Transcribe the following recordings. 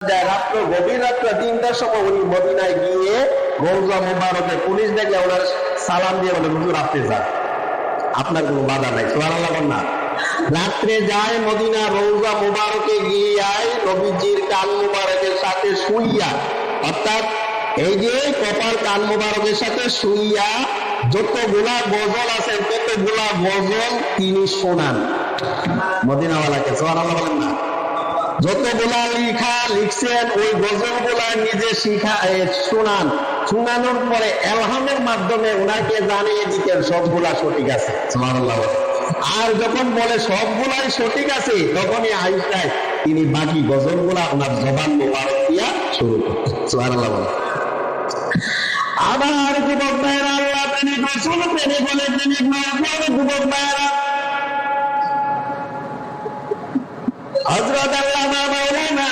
রাত্র গভীর রাত্র 3টার সময় উনি মদিনায় গিয়ে রওজা মুবারকে পুলিশ দেখলে ওনার সালাম দিয়ে বলে হুজুর আপনি যান, আপনার কোনো বাধা নাই। সুবহানাল্লাহ না। রাত্রে যায় মদিনা রওজা মুবারকে গিয়ে নবীজির কান মুবারকের সাথে শুইয়া, অর্থাৎ এই যে কপাল কান মুবারকের সাথে শুইয়া যতগুলা গজল আছে ততগুলা গজল তিনি শোনান মদিনাওয়ালাকে। সুবহানাল্লাহ বলেন না। যতগুলা লিখছেন ওই গজল গুলা নিজে শোনান, শোনানোর পরে এলহামের মাধ্যমে ওনাকে জানিয়ে দিতেন সবগুলা সঠিক আছে। সুবহানাল্লাহ। আর যখন বলে সবগুলাই সঠিক আছে তখনই আইসায় তিনি বাকি গজল গুলা ওনার জবান মোবারক দিয়া শুরু করতেন। সুবহানাল্লাহ। আবার যুবক ভাইয়েরা, আল্লাহ তিনি রাসূল তিনি বলে তিনি যুবক ভাইয়েরা, হযরত আল্লামা মাওলানা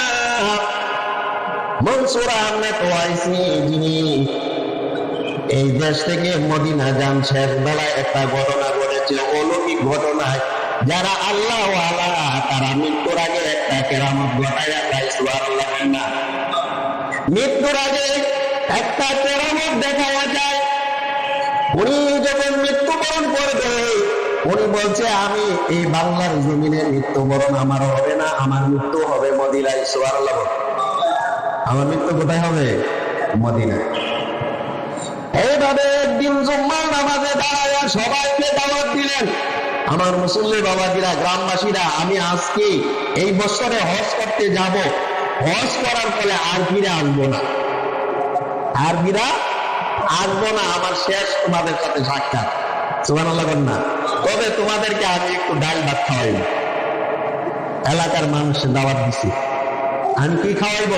মনসুর আহমেদ ওয়াইসি যিনি এই দেশ থেকে মদিনা যান, শেষ বেলায় একটা ঘটনা ঘটেছে, অলৌকিক ঘটনায় যারা আল্লাহ ওয়ালা তারা মৃত্যুর আগে একটা কেরামত ঘটাইয়া দেয়। সুবহানাল্লাহ না। মৃত্যুর আগে একটা কেরামত দেখায়া যায়। উনি যখন মৃত্যুবরণ করবে উনি বলছে আমি এই বাংলার জমিনে মৃত্যুবরণ আমার হবে না, আমার মৃত্যু হবে মদিনায়। সুবহানাল্লাহ। আমার মৃত্যু কোথায় হবে? মদিনায়। এইভাবে একদিন জুম্মার নামাজে দাঁড়ায়া সবাইকে দাওয়াত দিলেন। আমার মুসল্লি বাবাজিরা, গ্রামবাসীরা, আমি আজকে এই বছরে হজ করতে যাব, হজ করার ফলে আর ফিরে আসবো না, আর ফিরে আসবো না, আমার শেষ তোমাদের সাথে সাক্ষাৎ। সুবহানাল্লাহ না। তবে তোমাদেরকে আমি একটু ডাল ভাত খাওয়াইব। এলাকার মানুষ দাওয়াত দিছি, আমি কি খাওয়াইব?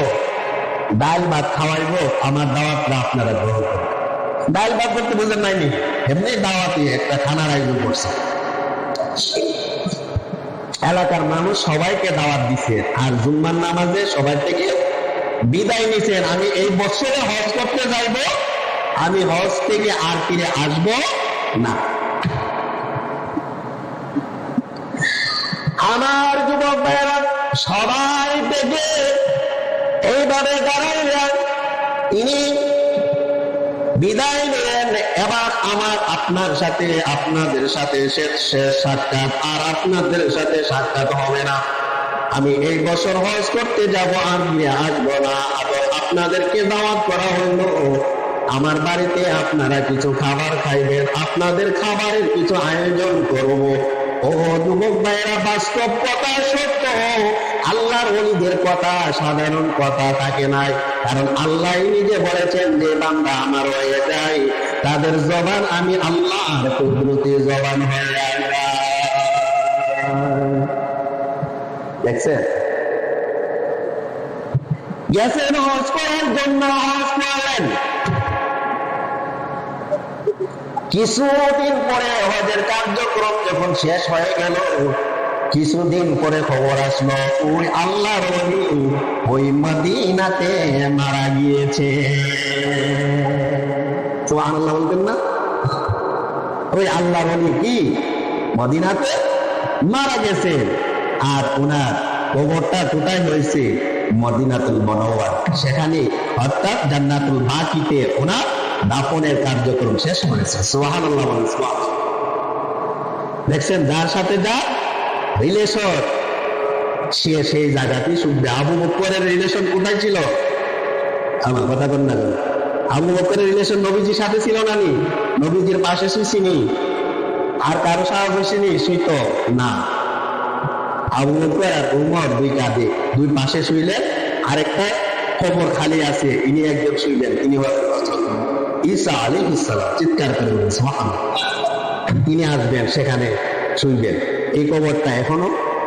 ডাল ভাত খাওয়াইব। আমার দাওয়াতটা আপনারা গ্রহণ করবেন। ডাল ভাত করতে বুঝেন নাইনি, এমনি দাওয়াতি একটা খানার আয়োজন করছে। এলাকার মানুষ সবাইকে দাওয়াত দিছে, আর জুম্মার নামাজে সবাই থেকে বিদায় নিছেন। আমি এই বছরে হজ করতে যাইব, আমি হজ থেকে আর ফিরে আসব না। আমার যুবক ভাইয়েরা সবাই থেকে এইভাবে দাঁড়াইলেন, তিনি বিদায় নিলেন। এবার আমার আপনার সাথে আপনাদের সাথে শেষ সাক্ষাৎ, আর আপনাদের সাথে সাক্ষাৎ হবে না। আমি এই বছর হজ করতে যাব, আর ফিরে আসবো না। আবার আপনাদেরকে দাওয়াত করা হলো আমার বাড়িতে, আপনারা কিছু খাবার খাইবেন, আপনাদের খাবারের কিছু আয়োজন করব। ও যুবক ভাইয়েরা, বাস্তব কথা সত্য। আল্লাহর ওলিদের কথা সাধারণ কথা থাকে নাই, কারণ আল্লাহ নিজে বলেছেন যে বান্দা আমার হয়ে যায় তাদের জবান আমি আল্লাহর কুদরতি জবান হয়ে যায়। দেখছেন, গেছেন হজ করার জন্য, হজ করলেন। কিছুদিন পরে হজের কার্যক্রম যখন শেষ হয়ে গেল, কিছুদিন পরে খবর আসলো ওই আল্লাহর ওলি ওই মদিনাতে মারা গিয়েছে। সুবহানাল্লাহ বলতেন না? ওই আল্লাহর ওলি কি মদিনাতে মারা গেছে, আর ওনার কবরটা কোথায় হয়েছে? মদিনাতুল মুনাওয়ারা, সেখানে অর্থাৎ জান্নাতুল বাকিতে ওনার দাফনের কার্যক্রম শেষ হয়েছে। সুবহানাল্লাহ। দেখছেন, যার সাথে যা রিলেশন সে সেই জায়গাতেই শুনবে। আবু বকরের রিলেশন কোথায় ছিল? আমার কথা বল না। আবু বকরের রিলেশন নবীজির সাথে ছিল না? নি নবীজির পাশে শুইছিনি? আর কারো সাহায্য হয়েছিনি? শুইত না। আবু বকর আর উমর দুই কাঁধে, দুই পাশে শুইলেন, আরেকটা কবর খালি আছে, ইনি একজন শুইলেন, তিনি ঈসা আলাইহিস সালাম। চিৎকার করে বলেন সুবহানাল্লাহ। তিনি আসবেন, সেখানে শুইবেন। এই কবরটা এখনো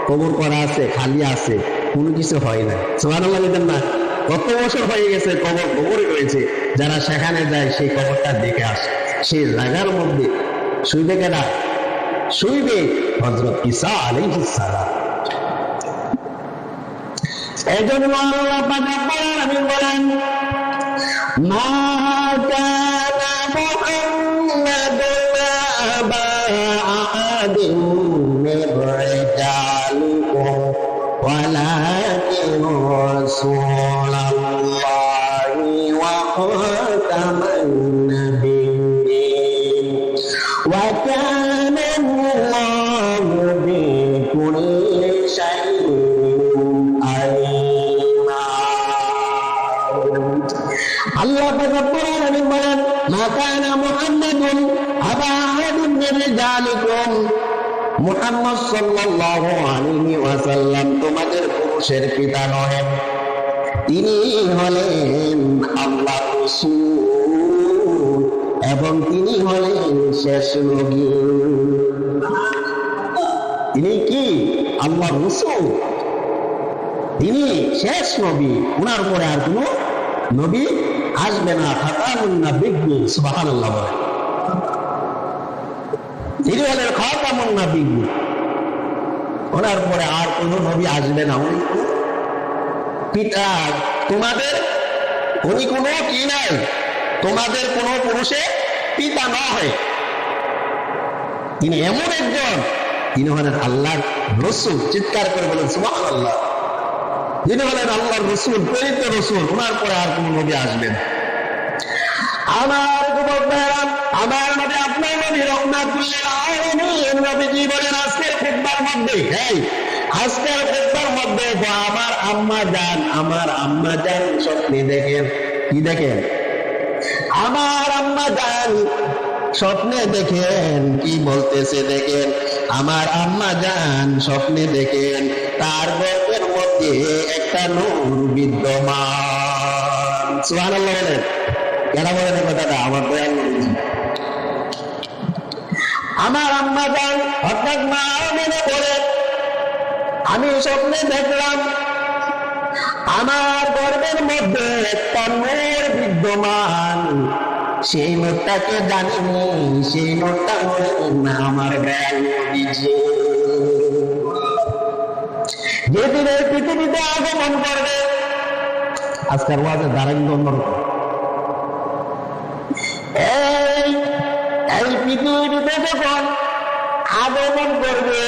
কবর করা আছে, খালি আছে, কোনো কিছু হয় না। সুবহানাল্লাহ বলেন না? কত বছর হয়ে গেছে, কবর কবরই রয়েছে। যারা সেখানে যায় সেই কবরটা দেখে আসে। সেই জায়গার মধ্যে শুইবে কেনা? শুইবে হযরত ঈসা আলাইহিস সালাম। এজন্য আল্লাহ পাক রব্বুল আলামিন বলেন, মা কানা মুহাম্মাদুন আবা আহাদিন মির রিজালিকুম ওয়ালাকিন রাসূল আল্লাহ পাক রব্বুল আলামিন বলেন, মা কানা মুহাম্মাদুন আবা আহাদিন মিন রিজালিকুম, মুহাম্মদ সাল্লাল্লাহু আলাইহি ওয়াসাল্লাম তোমাদের পুরুষের পিতা নহেন, তিনি হলেন আল্লাহর রাসূল এবং তিনি হলেন শেষ নবী। তিনি কি? আল্লাহর রাসূল, তিনি শেষ নবী, ওনার পরে আর কোন নবী আসবে না। খাতামুন নাবিয়্যিন, সুবহানাল্লাহ বলেন। তিনি হলেন খাতামুন নাবিয়্যিন, ওনার পরে আর কোন নবী আসবে না। উনি পিতা, তোমাদের উনি কোনো কি নাই, তোমাদের কোন পুরুষের পিতা নয়। তিনি এমন একজন, তিনি হলেন আল্লাহর রাসূল। চিৎকার করে বলেন সুবহানাল্লাহ। যিনি হলেন আল্লাহর রাসূল, প্রেরিত রাসূল, ওনার পরে আর কোন নবী আসবেন। আমার যুবক ভাইরা, আমার নবী আপনার নবী রাহমাতুল লিল আলামিন নবীজি বলেন আজকের খুতবার মধ্যে, আজকের খুতবার মধ্যে আমার আম্মা জান স্বপ্নে দেখেন। কি দেখেন? আমার আম্মা জান স্বপ্নে দেখেন। কি বলতেছে দেখেন? আমার আম্মা জান স্বপ্নে দেখেন তার গর্ভের মধ্যে একটা নূর বিদ্যমান। সুবহানাল্লাহ বলেন। কেন বলেন এই কথাটা? আমার দয়াল নবীজি। আমার আম্মা জান হঠাৎ মা আমিনা বলেন, আমি স্বপ্নে দেখলাম আমার গর্ভের মধ্যে একটা নূর বিদ্যমান। সেই নূরটাকে জানিনি, সেই নূরটা হলেন আমার দয়াল নবীজি। যেদিন এই পৃথিবীতে আগমন করবে, আজকের ওয়াজে দাঁড়ান অন্যরকম। এই পৃথিবীতে যখন আগমন করবে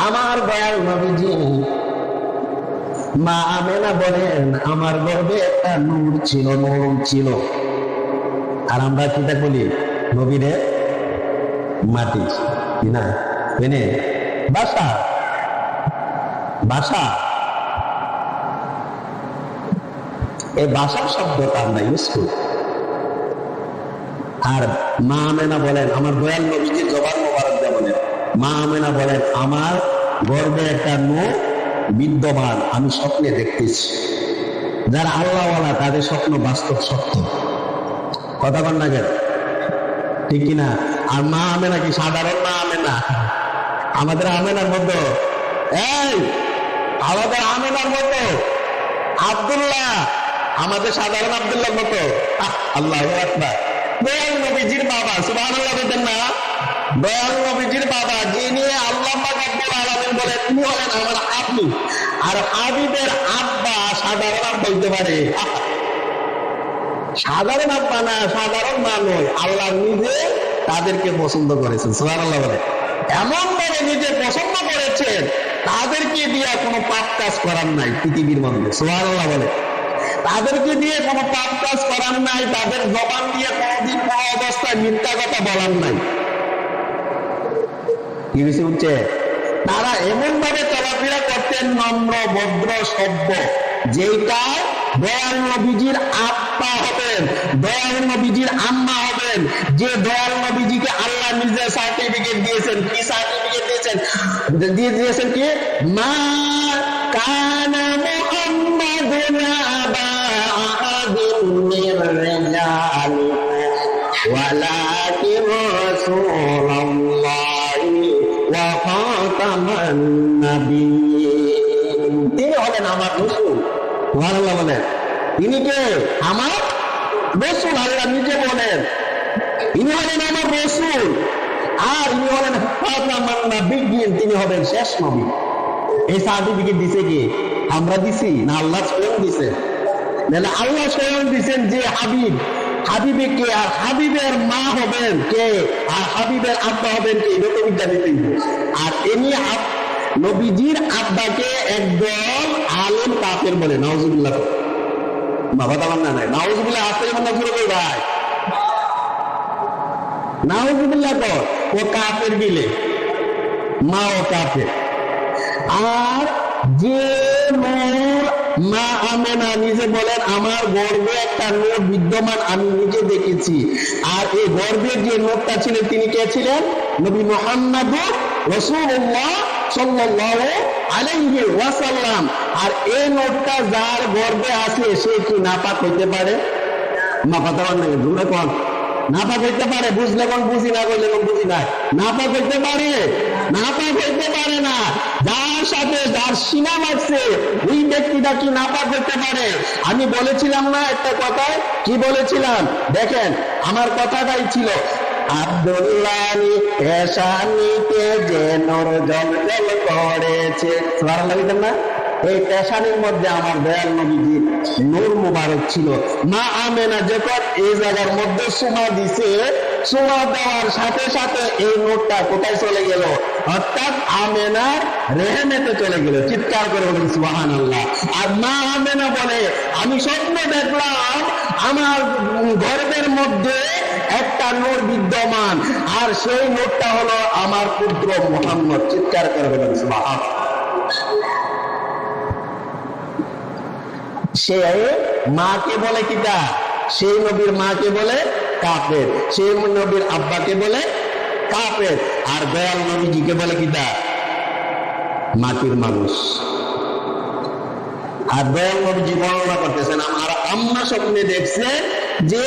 আমার দয়াল নবীজি, মা আমেনা বলেন আমার গর্ভে একটা নূর ছিল। আর আমরা কিটা বলি নবীরে মাটি, কি না এনে বাসা। এই বাসার শব্দটা আমরা ইউজ করি। আর মা আমেনা বলেন, আমার দয়াল নবীজির জবান মোবারক দেয়া বলেন, মা আমেনা বলেন আমার গর্ভে একটা নূর বিদ্যমান, আমি স্বপ্নে দেখতেছি। যারা আল্লাহওয়ালা তাদের স্বপ্ন বাস্তব সত্য। কথা বল না কেন? ঠিক কিনা? আর মা আমেনা কি সাধারণ মা আমেনা? আমাদের আমেনার মতো আব্দুল্লাহ, আমাদের সাধারণ আব্দুল্লাহর মতো? আল্লাহু আকবার। দয়াল নবীজির বাবা, সুবহানাল্লাহ বলেন না? দয়াল নবীজির বাবা, যিনি আল্লাহ পাক রব্বুল আলামিন বলেন তিনি হলেন আমার হাবিব। আর হাবিবের আব্বা সাধারণ আব্বা হইতে পারে? সাধারণ আব্বা না, সাধারণ মা নয়। আল্লাহ নিজে তাদেরকে পছন্দ করেছেন। সুবহানাল্লাহ বলেন। এমন ভাবে নিজে পছন্দ করেছেন, তাদেরকে দিয়ে কোনো পাপ কাজ করার নাই পৃথিবীর মধ্যে। সুবহানাল্লাহ বলে। তাদেরকে দিয়ে কোনো পাপ কাজ করার নাই, তাদের জবান দিয়ে কোনোদিন কোনো অবস্থায় মিথ্যা কথা বলার নাই। কি বেশি হচ্ছে? তারা এমন ভাবে চলাফেরা করতেন নম্র ভদ্র সভ্য, যেটা দয়াল নবীজির আব্বা হবেন, দয়াল নবীজির আম্মা হবেন, যে দয়াল নবীজিকে আল্লাহ নিজে সার্টিফিকেট দিয়েছেন। কি সার্টিফিকেট দিয়েছেন? দিয়েছেন কি? মা কানা মুহাম্মাদুন আবা আহাদিন মির রিজালিকুম ওয়ালাকিন রাসূলুল্লাহি ওয়া খাতামান নাবিয়্যিন। তিনি হলেন আমার রাসূল। সুবহানাল্লাহ বলেন। তিনি কে? আমার রাসূল। আল্লাহ নিজে বলেন ইনি হলেন আমার রাসূল। আর ইনি হলেন খাতামান নাবিয়্যিন, তিনি হবেন শেষ নবী। এই সার্টিফিকেট দিছে কি? আমরা দিছি না আল্লাহ স্বয়ং দিছে? আল্লাহ স্বয়ং দিছেন যে হাবিব, হাবিবে কে? আর হাবিবের মা হবেন কে? আর হাবিবের আব্বা হবেন কে? এটা তো বিদ্যা দিতেই। আর এমনি নবীজির আব্বাকে একদল আলেম কাফের বলে। নাউজুবিল্লাহ। বাবা তামান না নাই নাউজুবিল্লাহ। আসতে মনে শুরু করি ভাই, নাউজুবিল্লাহ কর। ও কাফের বিলে, মা ও কাফের। আর যে নূর মা আমেনা নিজে বলেন আমার গর্ভে একটা নূর বিদ্যমান আমি নিজে দেখেছি। আর এই গর্ভের যে নূরটা ছিলেন তিনি কে ছিলেন? নবী মুহাম্মদুর রাসূলুল্লাহ সাল্লাল্লাহু আলাইহি ওয়াসাল্লাম। আর এই নূরটা যার গর্ভে আছে সে কি নাপাক হইতে পারে? কথা বল না, জোরে কর। নাপাক হইতে পারে? বুঝলে কোন বুঝি না, বললে কোন বুঝি না। নাপাক হইতে পারে? নাপাক হইতে পারে না। যার সাথে যার সিনা লাগছে ওই ব্যক্তিটা কি নাপাক হইতে পারে? আমি বলেছিলাম না একটা কথায়, কি বলেছিলাম দেখেন, আমার কথাটাই ছিল আব্দুল্লাহি পেশানিতে যে নূর জ্বলজ্বল করেছে। সুবহানাল্লাহ বলেন না? এই পেশানির মধ্যে আমার দয়াল নবীজির নূর মুবারক ছিল। মা আমেনা যখন এই জায়গার মধ্যে সুমা দিছে, সুমা দেওয়ার সাথে সাথে এই নূরটা কোথায় চলে গেল? অর্থাৎ আমেনার রেহেমেতে চলে গেল। চিৎকার করে বলেন সুবহানাল্লাহ। আর মা আমেনা বলে আমি স্বপ্ন দেখলাম আমার গর্ভের মধ্যে একটা নূর বিদ্যমান, আর সেই নূরটা হলো আমার পুত্র মুহাম্মদ। চিৎকার করে বলেন সুবহানাল্লাহ। সে মাকে বলে কিটা? সেই নবীর মাকে বলে কাফের, সেই নবীর আব্বাকে বলে কাফের, আর দয়াল নবীজিকে বলে কিটা? মাটির মানুষ। আর দয়াল নবীজি বর্ণনা করতেছেন আমার আম্মা স্বপ্নে দেখছে যে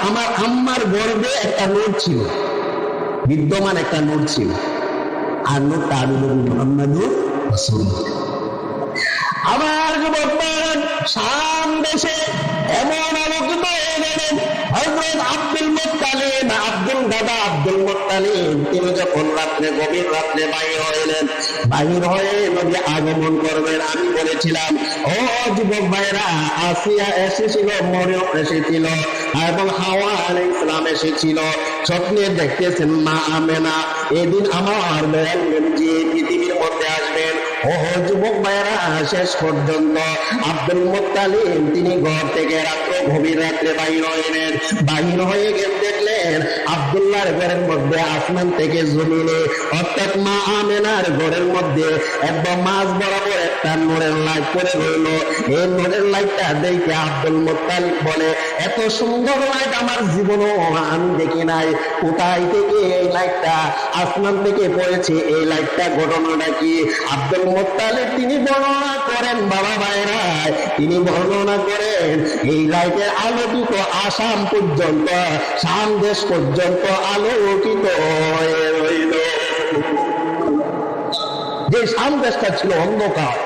আমার আম্মার গর্ভে একটা নূর ছিল, বিদ্যমান একটা নূর ছিল, আর নূরটা আমি নবী মুহাম্মদুর রাসূলুল্লাহ। আমার যুবক শাম দেশে এমন আলোকিত হয়ে গেলেন হযরত আব্দুল মুত্তালিব, আব্দুল দাদা আব্দুল মুত্তালিব। তিনি যখন রাত্রে গভীর রাত্রে বাহির হইলেন, বাহির হয়ে নবী আগমন করবেন। আমি বলেছিলাম ও যুবক ভাইরা, আসিয়া এসেছিল, মরিয়ম এসেছিল, এবং হাওয়া আলাইহিস সালাম এসেছিল। স্বপ্নে দেখতেছেন মা আমেনা এদিন আমার দয়াল নবীজি পৃথিবীর মধ্যে আসবেন। ও যুবক ভাইরা, শেষ পর্যন্ত আব্দুল মুত্তালিব তিনি ঘর থেকে রাত্র গভীর রাত্রে বাহির হইলেন। বাহির হয়ে গেলে দেখলেন আব্দুল্লাহর ঘরের মধ্যে আসমান থেকে জমিনে, অর্থাৎ মা আমেনার ঘরের মধ্যে একদম মাঝ বরাবর একটা নূরের লাইট পড়ে রইল। এই নূরের লাইটটা দেখে আব্দুল মুত্তালিব বলে এত সুন্দর লাইট আমার জীবনও আমি দেখি নাই। কোথায় থেকে এই লাইটটা? আসমান থেকে পড়েছে। এই লাইটটা ঘটনাটা কি? আব্দুল মুত্তালিব তিনি বর্ণনা করেন, বাবা ভাইরা, তিনি বর্ণনা করেন এই লাইটের আলোকিত আসাম পর্যন্ত, শাম দেশ পর্যন্ত আলোকিত হয়ে রইল। যে শাম দেশটা ছিল অন্ধকার,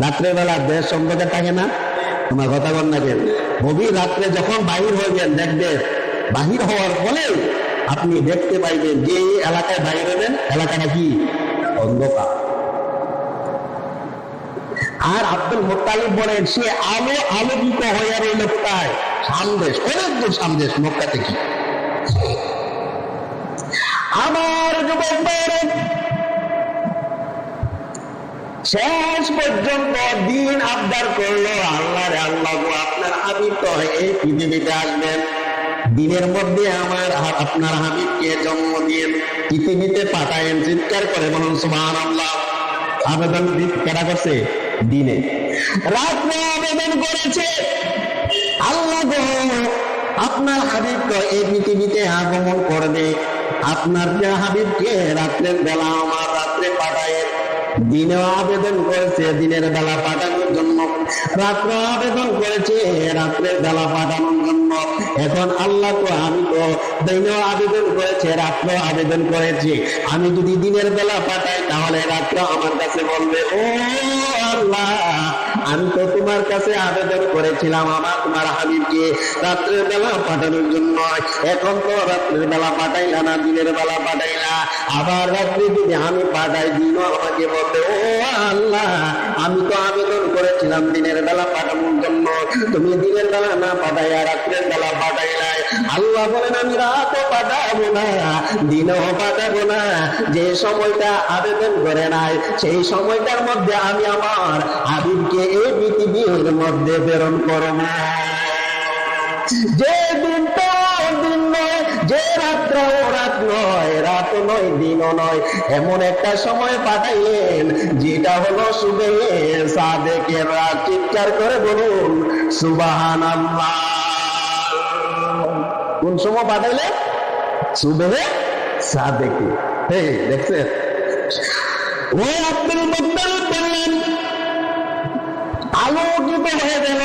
রাত্রেবেলা দেশ অন্ধকার থাকে না? তোমার কথা বল না কেন? গভীর রাত্রে যখন বাহির হইবেন দেখবেন, বাহির হওয়ার ফলে আপনি দেখতে পাইবেন যে এলাকায় বাহির হবেন এলাকাটা কি? অন্ধকার। আর আব্দুল মুত্তালিব বলেন সে আলোকিত হয়ে রইল কোথায়? সামদেশ, অনেক দূর সামদেশ, মক্কা থেকে। আমার যুবক ভাইরা, শেষ পর্যন্ত দিন আবদার করলো আল্লাহ রে আল্লাহ, আপনার হাবিব তো এই পৃথিবীতে আসবেন, দিনের মধ্যে আমার আপনার হাবিবকে জন্ম দিয়ে পৃথিবীতে পাঠায়েন। চিৎকার করে বলুন সুবহানাল্লাহ। আবেদন কেনা করছে দিনে, রাত্রে আবেদন করেছে আল্লাহ গো আপনার হাবিব তো এই পৃথিবীতে আগমন করবে, আপনার যে হাবিবকে রাত্রের বেলা আমার রাত্রে পাঠায়েন। দিনেও আবেদন করেছে দিনের বেলা পাঠানোর জন্য, রাত্রে আবেদন করেছে রাত্রের বেলা পাঠানোর জন্য। এখন আল্লাহ তো আমি তো দিনেও আবেদন করেছে রাত্রেও আবেদন করেছি, আমি যদি দিনের বেলা পাঠাই তাহলে রাত্রে আমার কাছে বলবে ও আল্লাহ আমি তো তোমার কাছে আবেদন করেছিলাম তোমার হাবিবকে রাত্রের বেলা পাঠানোর জন্য, এখন তো রাত্রের বেলা পাঠাইলা না, দিনের বেলা পাঠাইলা, আবার রাত্রে যদি আমি পাঠাই দিনও আমাকে বলবে ও আল্লাহ আমি তো আবেদন করেছিলাম দিনের বেলা পাঠানোর জন্য, তুমি দিনের বেলা না পাঠাইয়া রাত্রের বেলা পাঠাইলাই। আল্লাহ বলেন আমি রাতও পাঠাবো না, দিনও পাঠাবো না, যে সময়টা আবেদন করে নাই সেই সময়টার মধ্যে আমি আমার হাবিবকে এই পৃথিবীর মধ্যে প্রেরণ করব। যে দিনটা দিন নয়, যে রাত্রও রাত নয়, রাত নয়, দিনও নয়, এমন একটা সময় পাঠাইলেন যেটা হলো সুবহে সাদেকের রাত। চিৎকার করে বলুন সুবহানাল্লাহ। কোন সময় পাঠাইলেন? সুবহে সাদেকে। দেখছেন, ওই আব্দুল মুত্তালিব বললেন, আলোকিত হয়ে গেল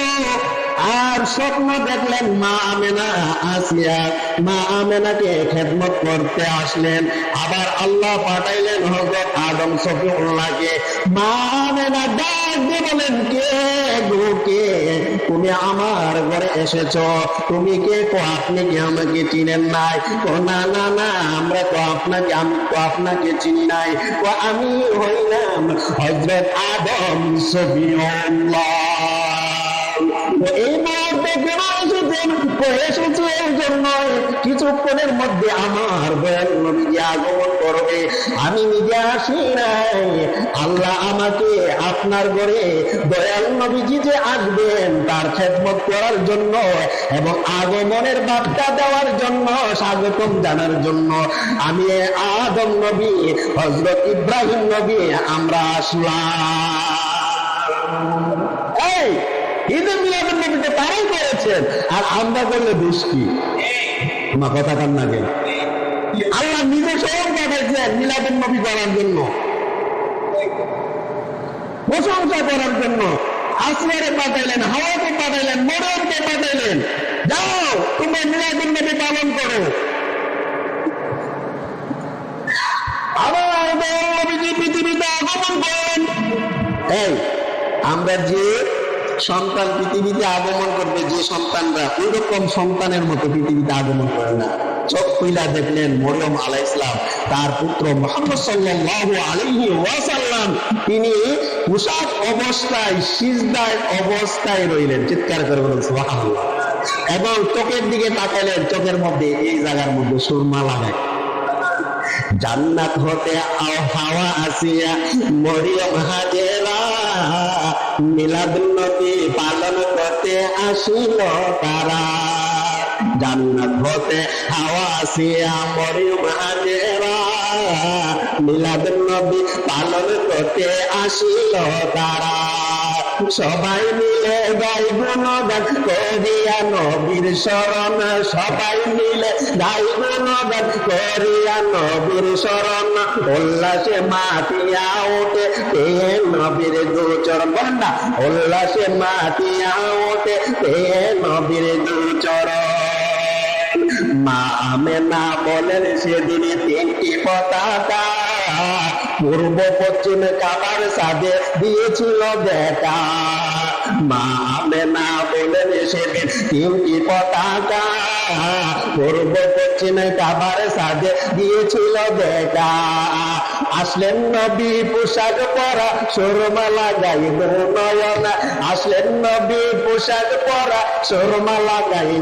আর স্বপ্ন দেখলেন মা আমেনা আসিয়া মা আমেনাকে খেদমত করতে আসলেন। আবার আল্লাহ পাঠাইলেন হযরত আদম সফিউল্লাহকে। মা আমেনা ডাক দিয়ে বলেন, কে গো কে? তুমি আমার ঘরে এসেছো, তুমি কে? আপনি কি আমাকে চিনেন নাই? না না না, আমি তো আপনাকে চিনি নাই। আমি হইলাম হযরত আদম সফিউল্লাহ। এই মুহূর্তে কেন এসেছে? এই জন্য কিছুক্ষণের মধ্যে আমার দয়াল নবী আগমন করবে, আমি নিজে আসি নাই। আল্লাহ আমাকে আপনার ঘরে দয়াল নবীজি যে আসবেন তার খেদমত করার জন্য এবং আগমনের বার্তা দেওয়ার জন্য, স্বাগতম জানার জন্য আমি আদম নবী, হযরত ইব্রাহিম নবী আমরা আসলাম। এই ঈদে মিলাদুন নবীতে তারাই করেছেন, আর আমরা করলে বেশ কি? আমার কথা কান না কেন? আল্লাহ নিজে স্বয়ং পাঠাইছেন মিলাদুন নবী করার জন্য, প্রশংসা করার জন্য। আসমানে পাঠাইলেন, হাওয়াকে পাঠাইলেন, মরিয়মকে পাঠাইলেন, যাও তোমরা মিলাদুন নবী পালন করো। আবার নবীজি পৃথিবীতে আগমন করেন। এই আমরা যে সন্তান পৃথিবীতে আগমন করবে, যে সন্তানরা ওই রকম সন্তানের মতো পৃথিবীতে আগমন করে না। চোখ খুইলা দেখলেন মরিয়ম আলাইহিস সালাম, তার পুত্র মুহাম্মদ সাল্লাল্লাহু আলাইহি ওয়াসাল্লাম তিনি পোশাক অবস্থায়, সিজদায় অবস্থায় রইলেন। চিৎকার করে বলুন সুবহানাল্লাহ। এবং চোখের দিকে তাকাইলেন, চোখের মধ্যে এই জায়গার মধ্যে সুরমা লাগায়। জান্নাত হতে হাওয়া আসিয়া মরিয়ম হাজেরা মিলাদুন নবী পালন করতে আসিল তারা। জান্নাত হতে হাওয়া আসিয়া মরিয়ম হাজেরা মিলাদুন নবী পালন করতে আসিল তারা। সবাই মিলে গাই গুণগান করিয়া নবীর শরণ, সবাই মিলে গাই গুণগান করিয়া নবীর শরণ। উল্লাসে মাতিয়া ওঠে এ নবীর দুচরণ। বলেন না, উল্লাসে মাতিয়া ওঠে এ নবীর দুচরণ। মা আমেনা বলেন সেদিন তিনটি পতাকা পূর্ব পশ্চিম কাবার সাথে দিয়েছিল দেখা। মা আমেনা বলেন সেদিন তিনটি পতাকা পূর্ব পশ্চিম কাবার সাথে দিয়েছিল দেখা। আসলেন নবী পোশাক পরা সুরমা লাগাই নয়ন, আসলেন নবী পোশাক পরা সুরমা লাগাই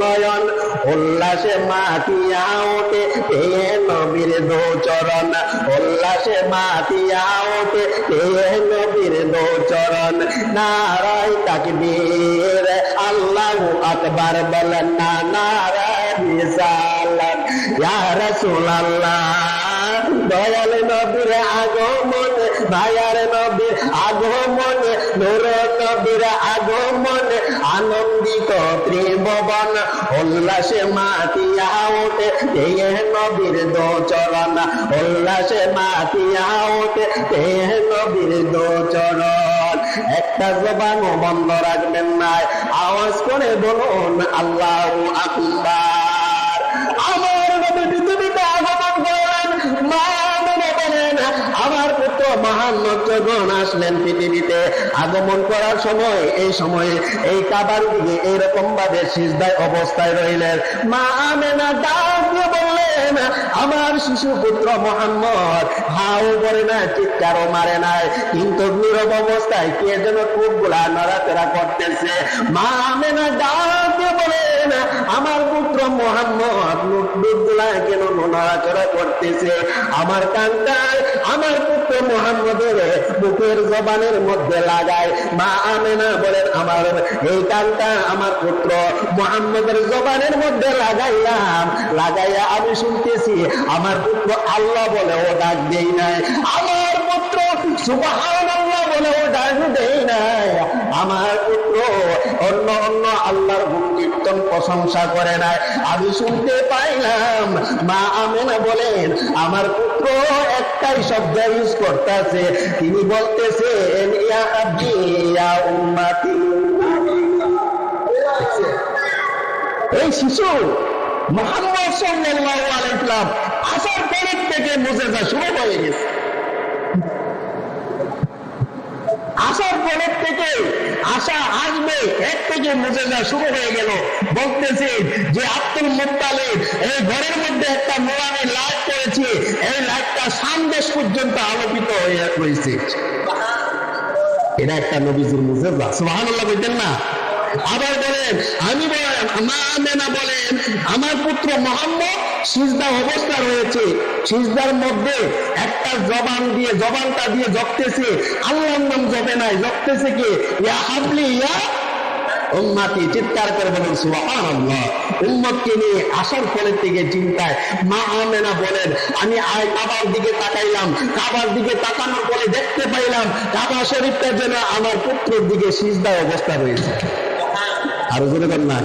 নয়ন। উল্লাসে মাতিয়া ওঠে এ নবীর দুচরণ, উল্লাসে মাতিয়া ওঠে এ নবীর দুচরণ। নারায়ে তাকবীর আল্লাহু আকবার বলেন না, নারায়ে রিসালাত ইয়া রাসূলুল্লাহ। দয়াল নবীর আগমন, মায়ার নবীর আগমন, নূর নবীর আগমন, আনন্দিত ত্রিভুবন। উল্লাসে মাতিয়া ওঠে এ নবীর দুচরণ, উল্লাসে মাতিয়া ওঠে এ নবীর দুচরণ। একটা জবানও বন্ধ রাখবেন না, আওয়াজ করে বলুন আল্লাহু আকবার। আমার নবী পৃথিবীতে আগমন করেন, মা আমেনা বলেন আমার পুত্র মহান নবীগণ আসলেন পৃথিবীতে। আগমন করার সময় এই সময়ে এই কাবার দিকে এইরকম ভাবে সিজদায় অবস্থায় রইলেন। মা আমেনা ডাক দিয়ে বললেন, আমার শিশু পুত্র মুহাম্মদ হাও করে না, চিৎকারও মারে নাই, কিন্তু নীরব অবস্থায় কে যেন কূপগুলা নড়াচড়া করতেছে। মা আমেনা ডাক দিয়ে বলেন, আমার পুত্র মুহাম্মদ কূপগুলা কেন নড়াচড়া করতেছে? আমার কান্দায় আমার পুত্র মুহাম্মদের বুকের জবানের মধ্যে লাগায়। মা আমেনা বলেন আমার এই কানটা আমার পুত্র মুহাম্মদের জবানের মধ্যে লাগাইলাম, লাগাইয়া আমি শুনতেছি আমার পুত্র আল্লাহ বলে ও ডাক দেই নাই, আমার পুত্র সুবহানাল্লাহ বলে ও ডাক দেই নাই, আমার পুত্র অন্য অন্য আল্লাহর গুণ কীর্তন প্রশংসা করে নাই। আমি শুনতে পাইলাম মা আমেনা বলেন আমার পুত্র একটাই শব্দ ইউজ করতেছে, তিনি বলতেছে ইয়া আব্দি ইয়া উম্মতি। এই শিশু মুহাম্মদ সাল্লাল্লাহু আলাইহি ওয়াসাল্লাম আসার পরের থেকে মুজিজা শুরু হয়ে গেছে। আসার পরের থেকে আশা আসবে এক থেকে মুজিজা শুরু হয়ে গেল। বলতেছে যে আব্দুল মুত্তালিব এই ঘরের মধ্যে একটা নুরানি লাইট করেছে, এই লাইটটা সামদেশ পর্যন্ত আলোকিত হয়ে রয়েছে। এটা একটা নবীজির মুজিজা। সুবহানাল্লাহ বলতেন না? আবার বলেন আমি বলেন মা আমেনা বলেন আমার পুত্র মুহাম্মদ সিজদা অবস্থা রয়েছে, সিজদার মধ্যে একটা জবানটা দিয়ে জপতেছে আল্লাহর নাম, জপে নাই, জপতেছে কি ইয়া হাবলি ইয়া উম্মতি। চিৎকার করে বলেন সুবহানাল্লাহ। উম্মতকে নিয়ে আসার ফলের থেকে চিন্তায় মা আমেনা বলেন আমি কাবার দিকে তাকাইলাম, কাবার দিকে তাকানোর পরে দেখতে পাইলাম কাবা শরীফটা যেন আমার পুত্রের দিকে সিজদা অবস্থা রয়েছে। আরো জোরে বলেন না,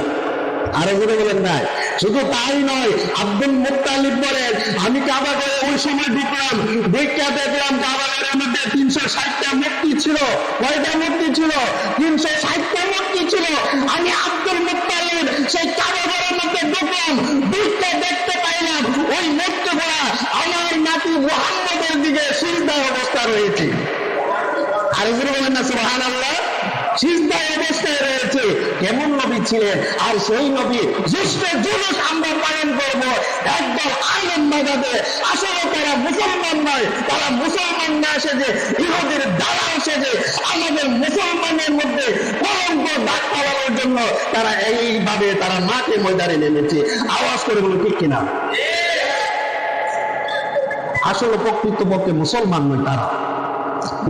আরো জোরে বলেন না। শুধু তাই নয়, আব্দুল মুত্তালিব বলেন আমি কাবা ঘরে ওই সময় ঢুকলাম, দেখতে দেখলাম কাবা ঘরের মধ্যে 360টা মূর্তি ছিল। কয়টা মূর্তি ছিল? 360টা মূর্তি ছিল। আমি আব্দুল মুত্তালিব সেই কাবা ঘরের মধ্যে ঢুকলাম, দেখতে পাইলাম ওই মূর্তিগুলা আমার নাতি মুহাম্মদের দিকে সিজদায় অবস্থা রয়েছে। আরো জোরে বলেন না সুবহানাল্লাহ। সিজদায় অবস্থায় রয়েছে। কেমন নবী ছিলেন? আর সেই নবী জ্যেষ্ঠ জুলুস আমরা পালন করব একদল আলেম মাদাবে। আসলে তারা মুসলমান নয়, তারা মুসলমান না সেজে ইহুদির দালাল সেজে আমাদের মুসলমানের মধ্যে কলঙ্ক দাগ পালানোর জন্য তারা এইভাবে তারা মাঠে ময়দানে নেমেছে। আওয়াজ করে বলো ঠিক কিনা? আসলে প্রকৃতপক্ষে মুসলমান নয় তারা।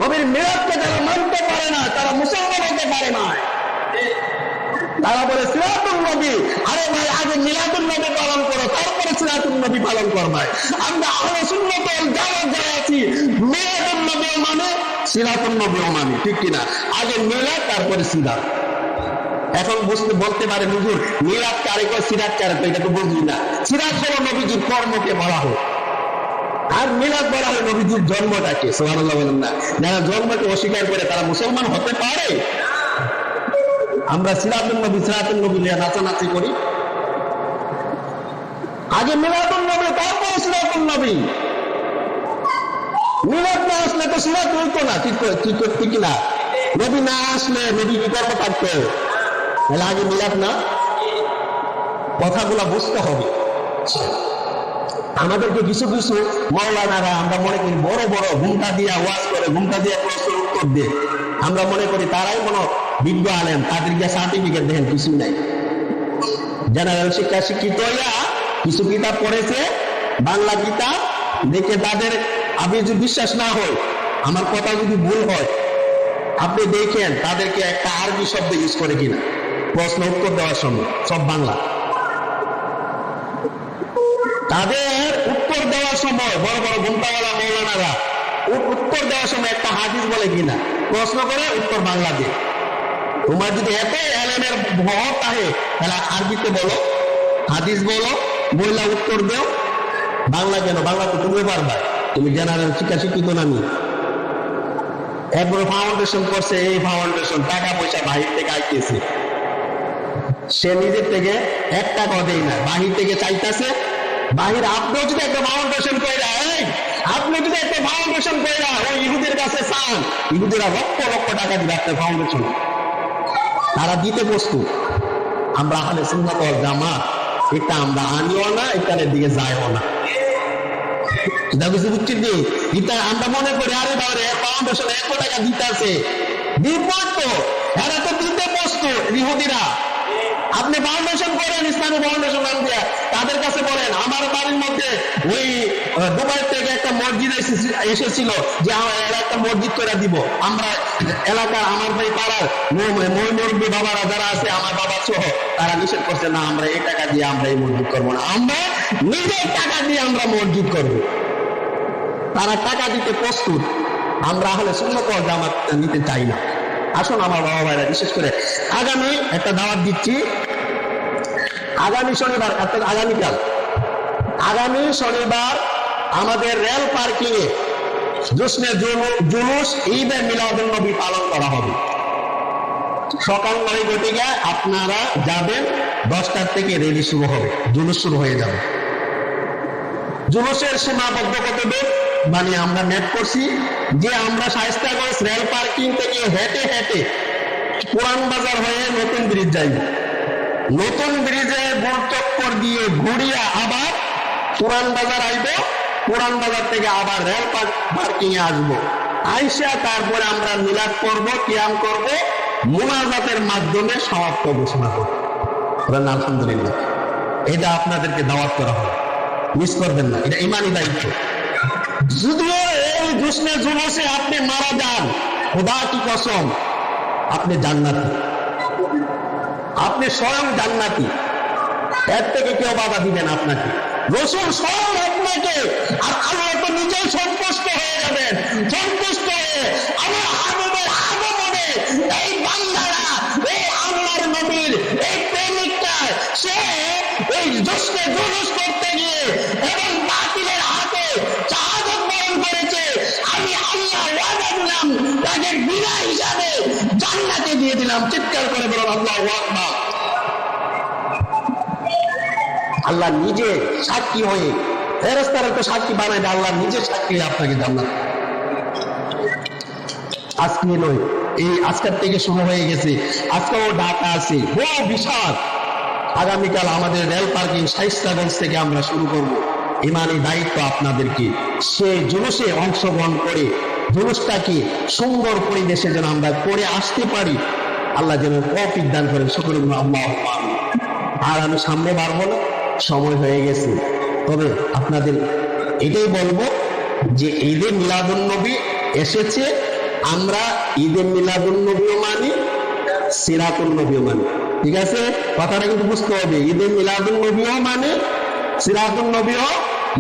নবীর মিলাদকে যারা মানতে পারে না তারা মুসলমান হতে পারে না। তারা বলে সিরাতুন নবী। আরে ভাই আগে মিলাদুন নবী পালন করো, তারপরে সিরাতুন নবী পালন করবে। আমরা আহলে সুন্নাত ওয়াল জামাত যারা আছি মিলাদুন নবী মানে সিরাতুন নবী মানে, ঠিক কিনা? আগে মিলাদ তারপরে সিরাত। এখন বলতে পারে হুজুর মিলাদ কারে কয় সিরাত কারে কয়, এটা তো বুঝি না। সিরাত হলো নবীজির কর্মকে বলা হয়, আর মিলাদ বলা হয় নবীজির জন্মটাকে। সুবহানাল্লাহ বলেন না। যারা জন্মকে অস্বীকার করে তারা মুসলমান হতে পারে? আমরা সিরাতুন নবী নিয়ে নাচানাচি করি। আগে মিলাদুন নবী তারপরে সিরাতুন নবী। মিলাদ না আসলে তো সিরাত হইতো না, ঠিক না? নবী না আসলে নবী কি কর্ম থাকতো? তাহলে আগে মিলাদ না? কথাগুলা বুঝতে হবে। আমাদেরকে কিছু কিছু মাওলানারা আমরা মনে করি বড় বড় ঘুমটা দিয়া ওয়াজ করে, ঘুমটা দিয়া প্রশ্নের উত্তর দিয়ে আমরা মনে করি তারাই কোনো বিজ্ঞ আলেম, তাদেরকে সার্টিফিকেট দেখেন কিছু নাই। জেনারেল শিক্ষা শিক্ষিত হইয়া কিছু কিতাব পড়েছে, বাংলা কিতাব দেখে তাদের আপনি যদি বিশ্বাস না হয়, আমার কথা যদি ভুল হয়, আপনি দেখেন তাদেরকে একটা আরবি শব্দ ইউজ করে কিনা প্রশ্ন উত্তর দেওয়ার সময়, সব বাংলা। তাদের উত্তর দেওয়ার সময় বড় বড় ঘুমটাওয়ালা মৌলানারা উত্তর দেওয়ার সময় একটা হাদিস বলে কিনা, প্রশ্ন করে উত্তর বাংলা দিয়ে। তোমার যদি এত এলেমের ভয় থাকে তাহলে আরবিতে বলো, হাদিস বলো, বইলা উত্তর দেও। বাংলা কেন? বাংলা তো তুমি পারবা, তুমি জেনারেল শিক্ষা শিক্ষিত নামি। একবার ফাউন্ডেশন করছে, এই ফাউন্ডেশন টাকা পয়সা বাহির থেকে আইতেছে, সে নিজের থেকে 1 টাকাও দেয় না, বাহির থেকে চাইতেছে। বাহির আপনিও যদি একটা ফাউন্ডেশন কইরা, আপনি যদি একটা ফাউন্ডেশন কইরা ওই ইহুদের কাছে চান, ইহুদিরা লক্ষ লক্ষ টাকা দিবে একটা ফাউন্ডেশন, তারা দিতে প্রস্তুত। আমরা আহলে সুন্নাত ওয়াল জামাত এটা আমরা আনিও না, এটার দিকে যাইও না। আমরা মনে করি আরে বাবা ফাউন্ডেশন 100 টাকা দিতে আছে, এরা তো দিতে প্রস্তুত ইহুদিরা। আপনি ফাউন্ডেশন করেন, ইসলামী ফাউন্ডেশন নাম দিয়া তাদের কাছে বলেন আমার বাড়ির মধ্যে ওই দুবাই থেকে একটা মসজিদ এসেছে, এসেছিল যে আমার এলাকা মসজিদ করে দিব। আমরা এলাকার আমার ভাই পাড়ার মুরব্বী বাবারা যারা আছে আমার বাবা সহ তারা নিষেধ করছে, না আমরা এই টাকা দিয়ে আমরা এই মসজিদ করবো না, আমরা নিজের টাকা দিয়ে আমরা মসজিদ করব। তারা টাকা দিতে প্রস্তুত, আমরা আহলে সুন্নাত ওয়াল জামাত নিতে চাই না। আসুন আমার বাবা ভাইরা, বিশেষ করে আগামী একটা দাওয়াত দিচ্ছি, আগামী শনিবার অর্থাৎ আগামী শনিবার আমাদের রেল পার্কিং এ জশ্নে জুলুস ঈদে মিলাদুন নবী পালন করা হবে। সকাল 9 ঘটিকা আপনারা যাবেন, 10টার থেকে রেলি শুরু হবে, জুলুস শুরু হয়ে যাবে। জুলুসের সীমাবদ্ধ কতদূর মানে আমরা নেট করছি যে আমরা শায়েস্তাগঞ্জ রেল পার্কিং থেকে হেঁটে হেঁটে পুরান বাজার হয়ে নতুন ব্রিজ যাইব, নতুন ব্রিজে গোল চক্কর দিয়ে ঘুরিয়া আবার পুরান বাজার আইব, পুরান বাজার থেকে আবার রেল পার্কিং এ আসবো, আইসা তারপরে আমরা মিলাদ করব, কিয়াম করব, মুনাজাতের মাধ্যমে সমাপ্ত ঘোষণা করব। আলহামদুলিল্লাহ, এটা আপনাদেরকে দাওয়াত করা হবে, মিস করবেন না, এটা ইমানি দায়িত্ব। যদিও এই জশ্নে জুলুসে আপনি মারা যান, খোদা কি কসম আপনি জান্নাতি, আপনি স্বয়ং জান্নাতি, এর থেকে কেউ বাধা দিবেন আপনাকে, রাসূল স্বয়ং আপনাকে, আর আল্লাহ তো নিজেই সন্তুষ্ট হয়ে যাবেন। সন্তুষ্ট হয়ে আমার হাবিবের আগমনে এই বান্দারা, এই আল্লাহর নবীর এই প্রেমিকটা, সে এই জশ্নে জুলুস করতে গিয়ে এবং বাতিলের হাতে শাহাদাত বরণ করেছে, আমি আল্লাহ ওয়াদা দিলাম তাকে বিদায় হিসাবে জান্নাতে দিয়ে দিলাম। চিৎকার করে বলুন আল্লাহু আকবার। আল্লাহ নিজে সাক্ষী হয়ে, ফেরেশতারা তো সাক্ষী বানায়, আল্লাহ নিজে সাক্ষী হয়ে আপনাকে জান্নাত। আজকে নয়, এই আজকের থেকে শুরু হয়ে গেছে, আজকেও ঢাকা আছে বড় বিশাল। আগামীকাল আমাদের রেল পার্কিং শায়েস্তাগঞ্জ থেকে আমরা শুরু করব। ইমানি দায়িত্ব আপনাদেরকে, সেই জুলুসে অংশগ্রহণ করে জুলুসটাকে সুন্দর পরিবেশে যেন আমরা করে আসতে পারি, আল্লাহ যেন তৌফিক দান করেন। শুকর আল্লাহ। আর আমি সামনে বাড়বো না, সময় হয়ে গেছে। তবে আপনাদের এটাই বলবো যে ঈদে মিলাদুন নবী এসেছে, আমরা ঈদে মিলাদুন নবীও মানি, সিরাতুন নবীও মানি। ঠিক আছে, কথাটা কিন্তু বুঝতে হবে, ঈদে মিলাদুন নবীও মানে, সিরাতুন নবীও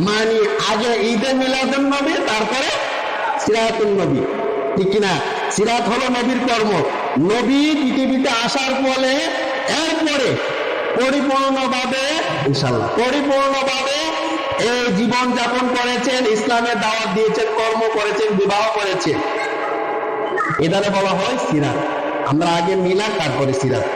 মানি। আগে ঈদে মিলাদুন নবী, তারপরে সিরাতুন নবী, ঠিক কিনা? সিরাত হলো নবীর কর্ম, নবী পৃথিবীতে আসার পরে এরপরে পরিপূর্ণভাবে ইনশাআল্লাহ পরিপূর্ণভাবে এই জীবন যাপন করেছেন, ইসলামের দাওয়াত দিয়েছেন, কর্ম করেছেন, বিবাহ করেছেন, এটারে বলা হয় সিরাত। আমরা আগে মিলাদ, তারপরে সিরাত।